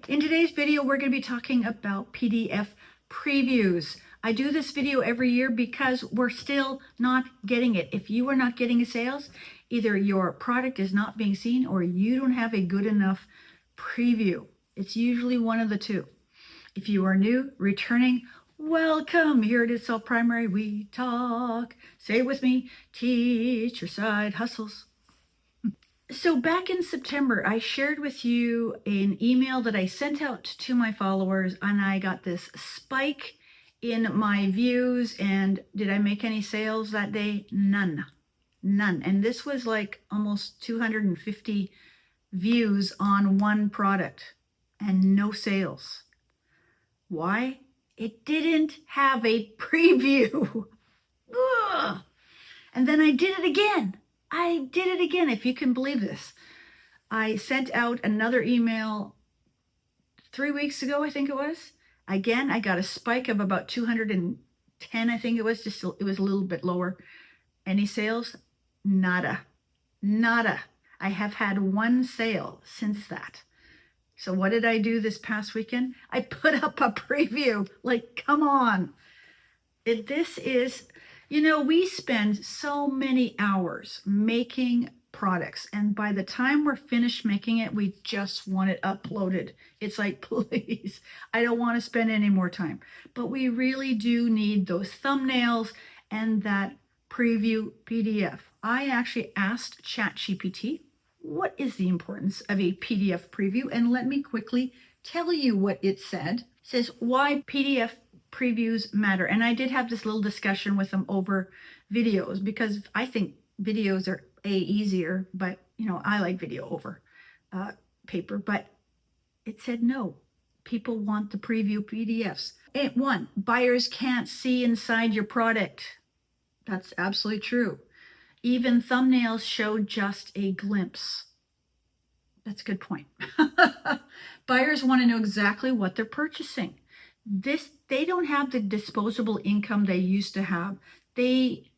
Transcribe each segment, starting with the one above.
In today's video, we're going to be talking about PDF previews. I do this video every year because we're still not getting it. If you are not getting sales, either your product is not being seen or you don't have a good enough preview. It's usually one of the two. If you are new, returning, welcome. Here it is, Self Primary We Talk. Say it with me, teach your side hustles. So back in September, I shared with you an email that I sent out to my followers, and I got this spike in my views. And did I make any sales that day? None. And this was like almost 250 views on one product and no sales. Why? It didn't have a preview. Ugh. And then I did it again. If you can believe this. I sent out another email 3 weeks ago, I think it was. Again, I got a spike of about 210, I think it was. It was a little bit lower. Any sales? Nada. I have had one sale since that. So what did I do this past weekend? I put up a preview. Like, come on. This is... You know, we spend so many hours making products, and by the time we're finished making it, we just want it uploaded. It's like, please, I don't want to spend any more time. But we really do need those thumbnails and that preview PDF. I actually asked ChatGPT, what is the importance of a PDF preview? And let me quickly tell you what it said. It says, why PDF previews matter. And I did have this little discussion with them over videos, because I think videos are easier, but you know, I like video over paper. But it said no, people want the preview PDFs. 1, buyers can't see inside your product. That's absolutely true. Even thumbnails show just a glimpse. That's a good point. Buyers want to know exactly what they're purchasing. They don't have the disposable income they used to have. They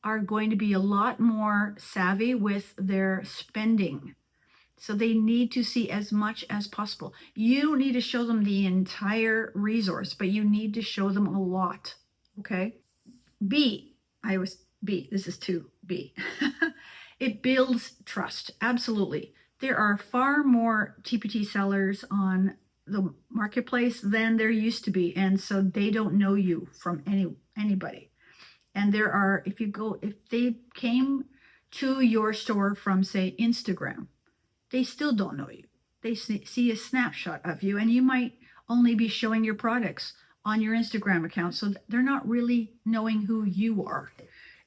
are going to be a lot more savvy with their spending. So they need to see as much as possible. You don't need to show them the entire resource, but you need to show them a lot. Okay? B, this is 2B. It builds trust. Absolutely. There are far more TPT sellers on the marketplace than there used to be, and so they don't know you from anybody. And there are, if they came to your store from, say, Instagram, they still don't know you. They see a snapshot of you, and you might only be showing your products on your Instagram account, so they're not really knowing who you are.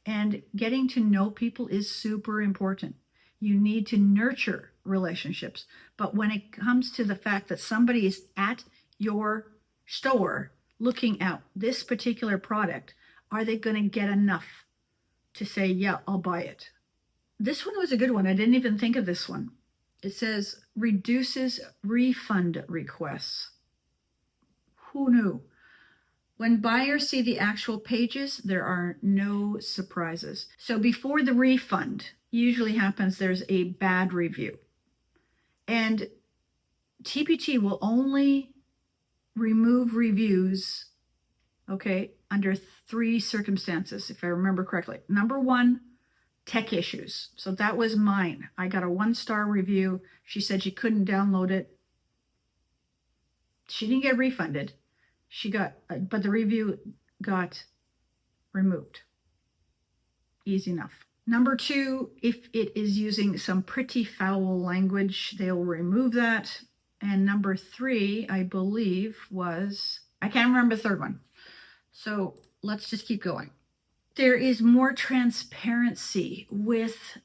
And getting to know people is super important. You need to nurture relationships. But when it comes to the fact that somebody is at your store looking at this particular product, are they going to get enough to say, yeah, I'll buy it? This one was a good one. I didn't even think of this one. It says reduces refund requests. Who knew? When buyers see the actual pages, there are no surprises. So before the refund usually happens, there's a bad review. And TPT will only remove reviews, okay, under 3 circumstances, if I remember correctly. Number 1, tech issues. So that was mine. I got a 1-star review. She said she couldn't download it. She didn't get refunded. But the review got removed. Easy enough. Number 2, if it is using some pretty foul language, they'll remove that. And number 3, I believe was, I can't remember the third one. So let's just keep going. There is more transparency with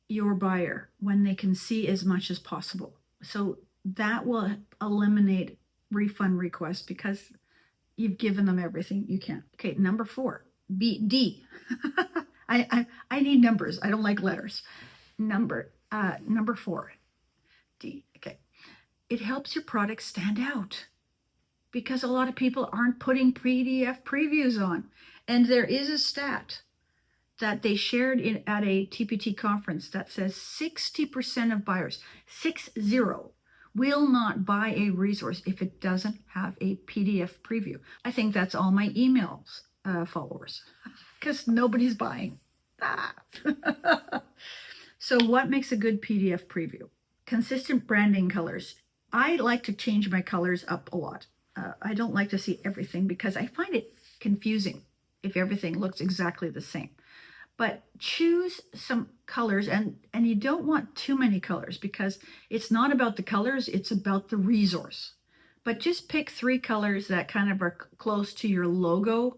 your buyer when they can see as much as possible. So that will eliminate refund requests because you've given them everything you can. Okay, number 4, D. I need numbers. I don't like letters. Number 4, D. Okay. It helps your product stand out because a lot of people aren't putting PDF previews on. And there is a stat that they shared at a TPT conference that says 60% of buyers, 60, will not buy a resource if it doesn't have a PDF preview. I think that's all my emails followers, because nobody's buying. Ah. So what makes a good PDF preview? Consistent branding colors. I like to change my colors up a lot. I don't like to see everything because I find it confusing if everything looks exactly the same. But choose some colors, and you don't want too many colors because it's not about the colors, it's about the resource. But just pick 3 colors that kind of are close to your logo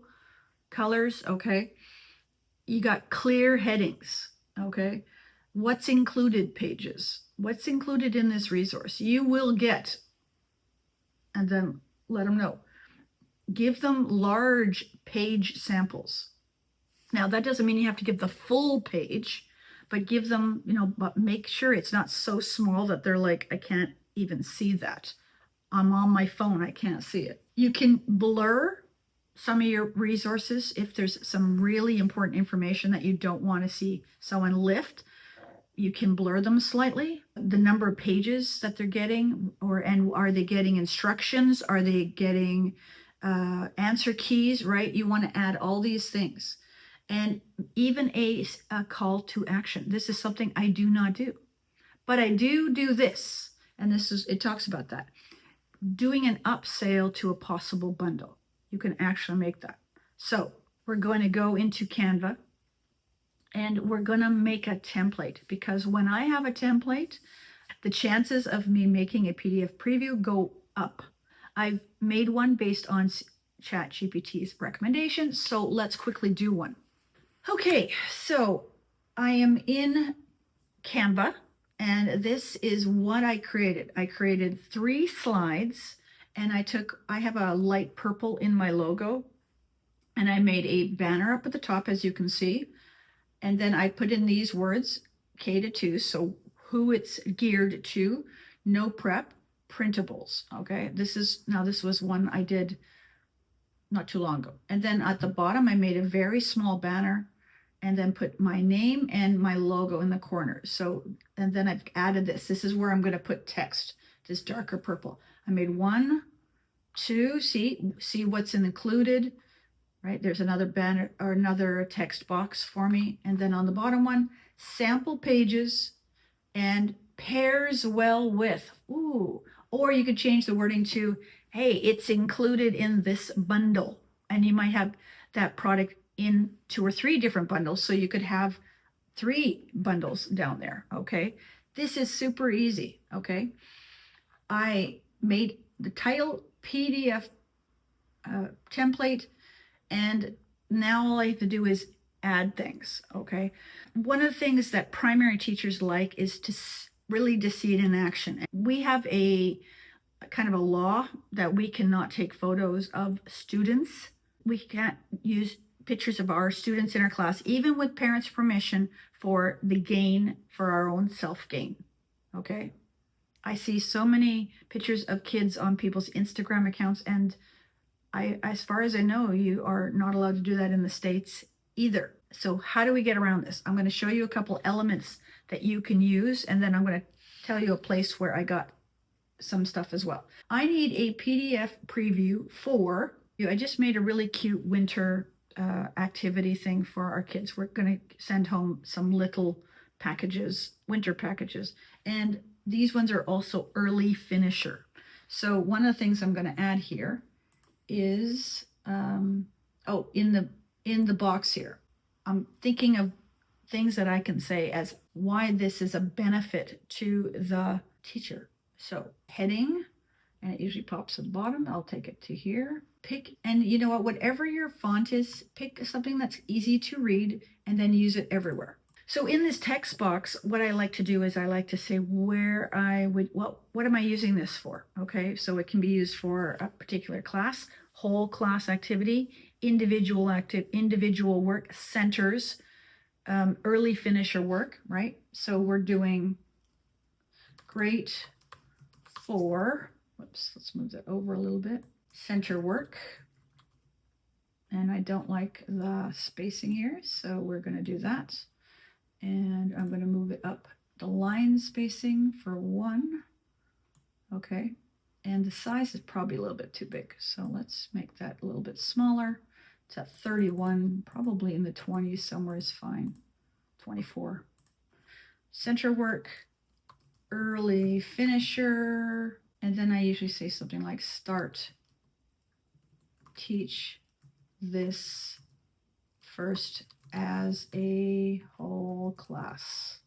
colors, okay? You got clear headings, okay? What's included pages. What's included in this resource? You will get, and then let them know. Give them large page samples. Now, that doesn't mean you have to give the full page, but give them, but make sure it's not so small that they're like, I can't even see that. I'm on my phone, I can't see it. You can blur some of your resources if there's some really important information that you don't want to see someone lift. You can blur them slightly. The number of pages that they're getting, and are they getting instructions? Are they getting answer keys, right? You want to add all these things. And even a call to action. This is something I do not do. But I do this. And it talks about that. Doing an upsell to a possible bundle. You can actually make that. So we're going to go into Canva and we're going to make a template, because when I have a template, the chances of me making a PDF preview go up. I've made one based on ChatGPT's recommendations. So let's quickly do one. Okay, so I am in Canva, and this is what I created. I created 3 slides, and I have a light purple in my logo, and I made a banner up at the top, as you can see, and then I put in these words, K to 2, so who it's geared to, no prep, printables, okay? This was one I did not too long ago. And then at the bottom, I made a very small banner and then put my name and my logo in the corner. So, and then I've added this. This is where I'm going to put text, this darker purple. I made 1, 2, see what's included, right? There's another banner or another text box for me. And then on the bottom one, sample pages and pairs well with, or you could change the wording to, hey, it's included in this bundle. And you might have that product in 2 or 3 different bundles, so you could have 3 bundles down there, okay? This is super easy, okay? I made the title PDF template, and now all I have to do is add things, okay? One of the things that primary teachers like is to really to see it in action. We have a kind of a law that we cannot take photos of students. We can't use pictures of our students in our class, even with parents' permission, for the gain, for our own self-gain, okay? I see so many pictures of kids on people's Instagram accounts, and as far as I know, you are not allowed to do that in the States either. So how do we get around this? I'm going to show you a couple elements that you can use, and then I'm going to tell you a place where I got some stuff as well. I need a PDF preview for, I just made a really cute winter activity thing for our kids. We're going to send home some little packages, winter packages, and these ones are also early finisher. So one of the things I'm going to add here is in the box here, I'm thinking of things that I can say as why this is a benefit to the teacher. So heading, and it usually pops at the bottom. I'll take it to here. Pick, and you know what, whatever your font is, pick something that's easy to read and then use it everywhere. So in this text box, what I like to do is I like to say where I would, what am I using this for? Okay, so it can be used for a particular class, whole class activity, individual work, centers, early finisher work, right? So we're doing great for, let's move that over a little bit, center work. And I don't like the spacing here, so we're going to do that. And I'm going to move it up the line spacing for 1. Okay. And the size is probably a little bit too big. So let's make that a little bit smaller. It's at 31, probably in the 20s somewhere is fine. 24. Center work, early finisher. And then I usually say something like start, teach this first as a whole class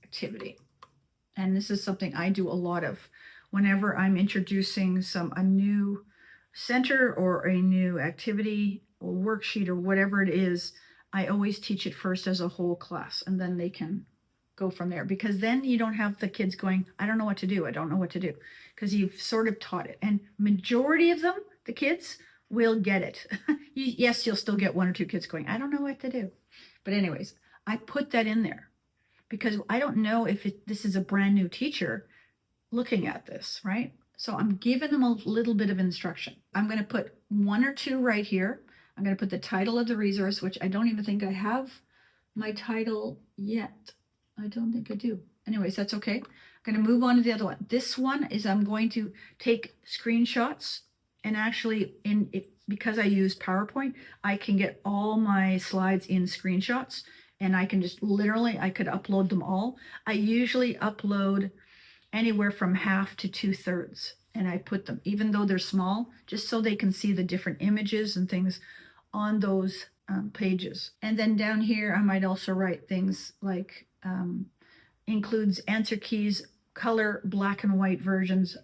activity. And this is something I do a lot of whenever I'm introducing a new center or a new activity or worksheet or whatever it is. I always teach it first as a whole class, and then they can go from there, because then you don't have the kids going, I don't know what to do. I don't know what to do, because you've sort of taught it. And majority of them, the kids, will get it. Yes, you'll still get one or two kids going, I don't know what to do. But anyways, I put that in there because I don't know if this is a brand new teacher looking at this, right? So I'm giving them a little bit of instruction. I'm going to put one or two right here. I'm going to put the title of the resource, which I don't even think I have my title yet. I don't think I do. Anyways, that's okay. I'm going to move on to the other one. This one is I'm going to take screenshots, and actually because I use PowerPoint, I can get all my slides in screenshots, and I can just literally, I could upload them all. I usually upload anywhere from half to 2/3, and I put them, even though they're small, just so they can see the different images and things on those pages. And then down here, I might also write things like includes answer keys, color, black and white versions,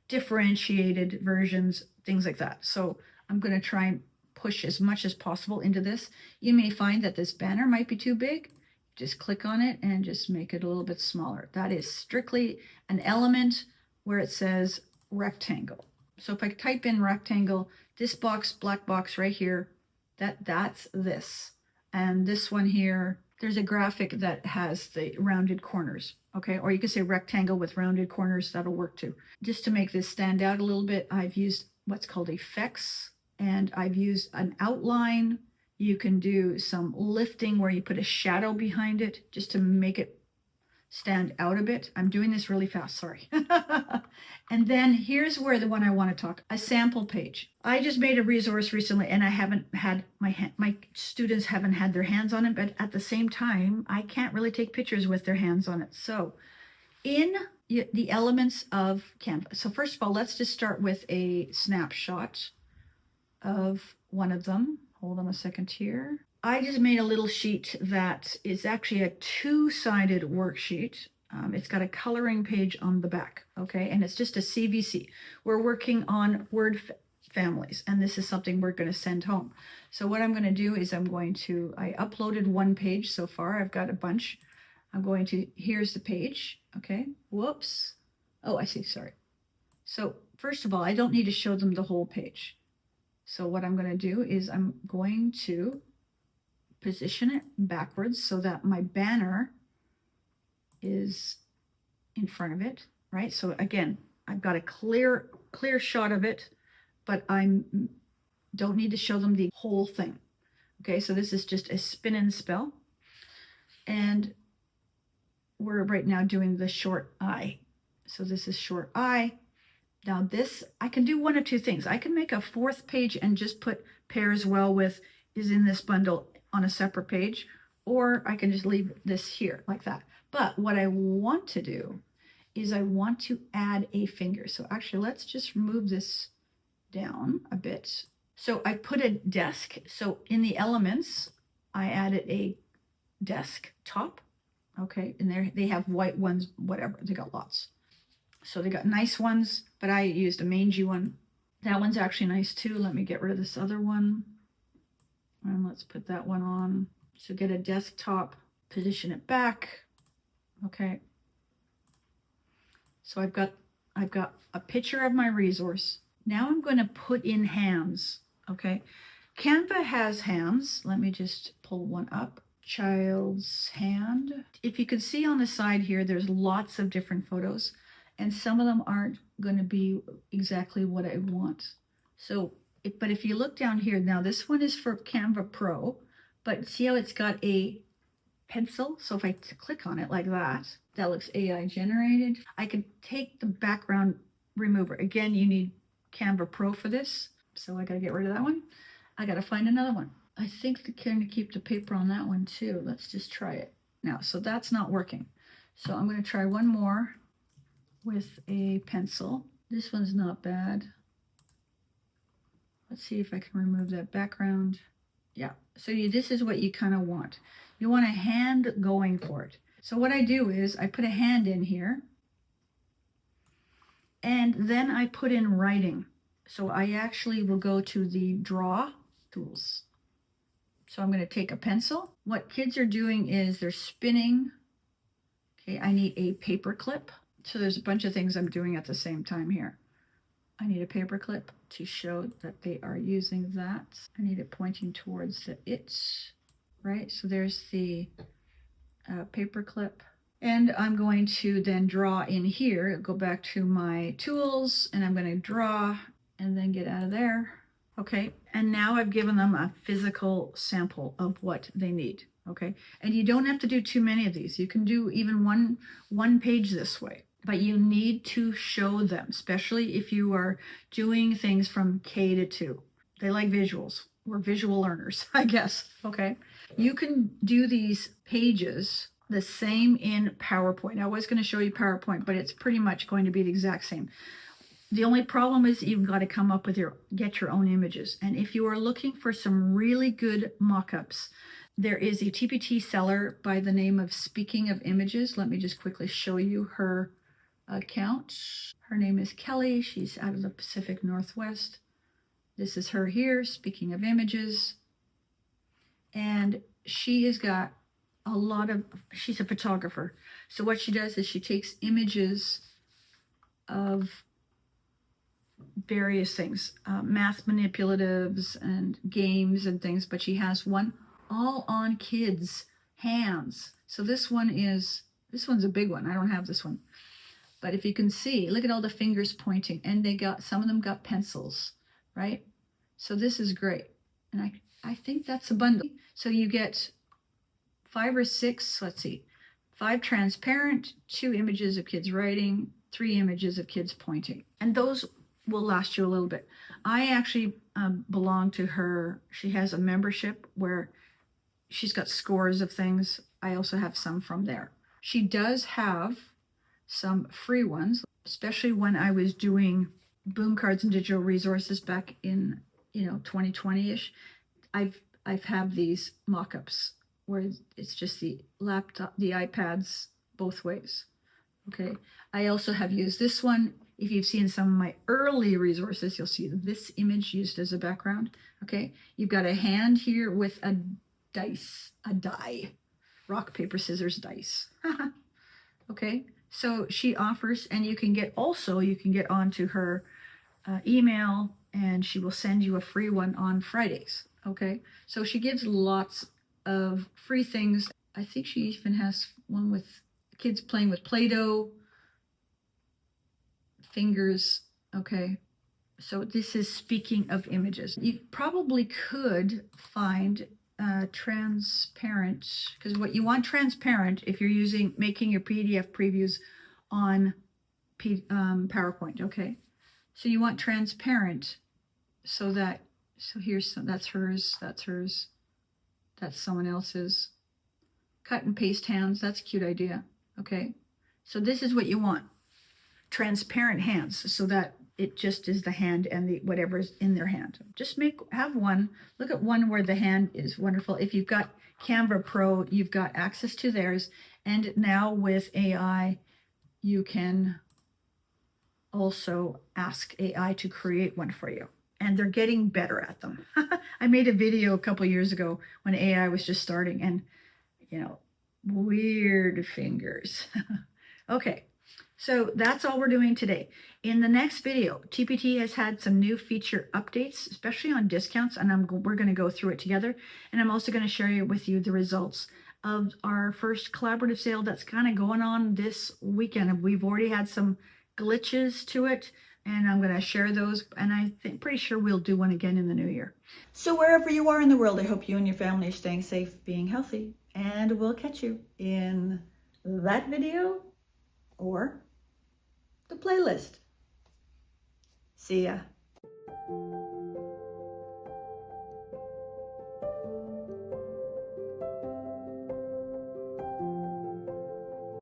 differentiated versions, things like that. So I'm going to try and push as much as possible into this. You may find that this banner might be too big. Just click on it and just make it a little bit smaller. That is strictly an element where it says rectangle. So if I type in rectangle, this box, black box right here, that's this. And this one here, there's a graphic that has the rounded corners, okay? Or you can say rectangle with rounded corners, that'll work too. Just to make this stand out a little bit, I've used what's called effects, and I've used an outline. You can do some lifting where you put a shadow behind it just to make it stand out a bit. I'm doing this really fast, sorry. And then here's where the one I want to talk, a sample page. I just made a resource recently, and I haven't had my students haven't had their hands on it, but at the same time, I can't really take pictures with their hands on it. So in the elements of Canva. So first of all, let's just start with a snapshot of one of them. Hold on a second here. I just made a little sheet that is actually a two-sided worksheet. It's got a coloring page on the back, okay? And it's just a CVC. We're working on word families, and this is something we're going to send home. So what I'm going to do is I uploaded one page so far. I've got a bunch. Here's the page, okay? Whoops. Oh, I see, sorry. So first of all, I don't need to show them the whole page. So what I'm going to do is I'm going to position it backwards so that my banner is in front of it, right? So again, I've got a clear shot of it, but I don't need to show them the whole thing. Okay, so this is just a spin and spell. And we're right now doing the short I. So this is short I. Now this, I can do one of two things. I can make a fourth page and just put pairs well with is in this bundle on a separate page, or I can just leave this here like that. But what I want to do is I want to add a finger. So actually, let's just move this down a bit. So I put a desk. So in the elements, I added a desk top. Okay, and there they have white ones, whatever, they got lots. So they got nice ones, but I used a mangy one. That one's actually nice too. Let me get rid of this other one. And let's put that one on. So get a desktop, position it back. Okay. So I've got a picture of my resource. Now I'm going to put in hands. Okay. Canva has hands. Let me just pull one up. Child's hand. If you can see on the side here, there's lots of different photos, and some of them aren't going to be exactly what I want. So, but if you look down here, now this one is for Canva Pro, but see how it's got a pencil? So if I click on it like that, that looks AI generated. I could take the background remover. Again, you need Canva Pro for this. So I got to get rid of that one. I got to find another one. I think they're going to keep the paper on that one too. Let's just try it now. So that's not working. So I'm going to try one more with a pencil. This one's not bad. Let's see if I can remove that background. Yeah, so this is what you kind of want. You want a hand going for it. So what I do is I put a hand in here, and then I put in writing. So I actually will go to the draw tools. So I'm going to take a pencil. What kids are doing is they're spinning. Okay, I need a paper clip. So there's a bunch of things I'm doing at the same time here. I need a paper clip to show that they are using that. I need it pointing towards the it, right? So there's the paper clip. And I'm going to then draw in here, go back to my tools, and I'm going to draw and then get out of there. Okay, and now I've given them a physical sample of what they need. Okay, and you don't have to do too many of these. You can do even one page this way, but you need to show them, especially if you are doing things from K to 2. They like visuals. We're visual learners, I guess. Okay, you can do these pages the same in PowerPoint. I was going to show you PowerPoint, but it's pretty much going to be the exact same. The only problem is you've got to come up with get your own images. And if you are looking for some really good mock-ups, there is a TPT seller by the name of Speaking of Images. Let me just quickly show you her account. Her name is Kelly. She's out of the Pacific Northwest. This is her here, Speaking of Images. And she has got she's a photographer. So what she does is she takes images of various things, math manipulatives and games and things, but she has one all on kids' hands. So this one's a big one. I don't have this one. But if you can see, look at all the fingers pointing, and some of them got pencils, right? So this is great. And I think that's a bundle. So you get 5 or 6, let's see, 5 transparent, 2 images of kids writing, 3 images of kids pointing. And those will last you a little bit. I actually belong to her. She has a membership where she's got scores of things. I also have some from there. She does have some free ones, especially when I was doing boom cards and digital resources back in 2020-ish. I've had these mock-ups where it's just the laptop, the iPads both ways. Okay. I also have used this one. If you've seen some of my early resources, you'll see this image used as a background. Okay. You've got a hand here with a die, rock, paper, scissors, dice. Okay. So she offers, and you can get onto her email, and she will send you a free one on Fridays. Okay. So she gives lots of free things. I think she even has one with kids playing with Play-Doh, fingers. Okay, so this is Speaking of Images. You probably could find transparent, because what you want transparent if you're making your PDF previews on PowerPoint. Okay, so you want transparent so here's that's hers, that's someone else's. Cut and paste hands, that's a cute idea. Okay, so this is what you want. Transparent hands, so that it just is the hand and whatever's in their hand. Just have one. Look at one where the hand is wonderful. If you've got Canva Pro, you've got access to theirs. And now with AI, you can also ask AI to create one for you. And they're getting better at them. I made a video a couple years ago when AI was just starting, and weird fingers. Okay, so that's all we're doing today. In the next video, TPT has had some new feature updates, especially on discounts, and we're going to go through it together. And I'm also going to share with you the results of our first collaborative sale that's kind of going on this weekend. We've already had some glitches to it, and I'm going to share those, and pretty sure we'll do one again in the new year. So wherever you are in the world, I hope you and your family are staying safe, being healthy, and we'll catch you in that video or the playlist. See ya.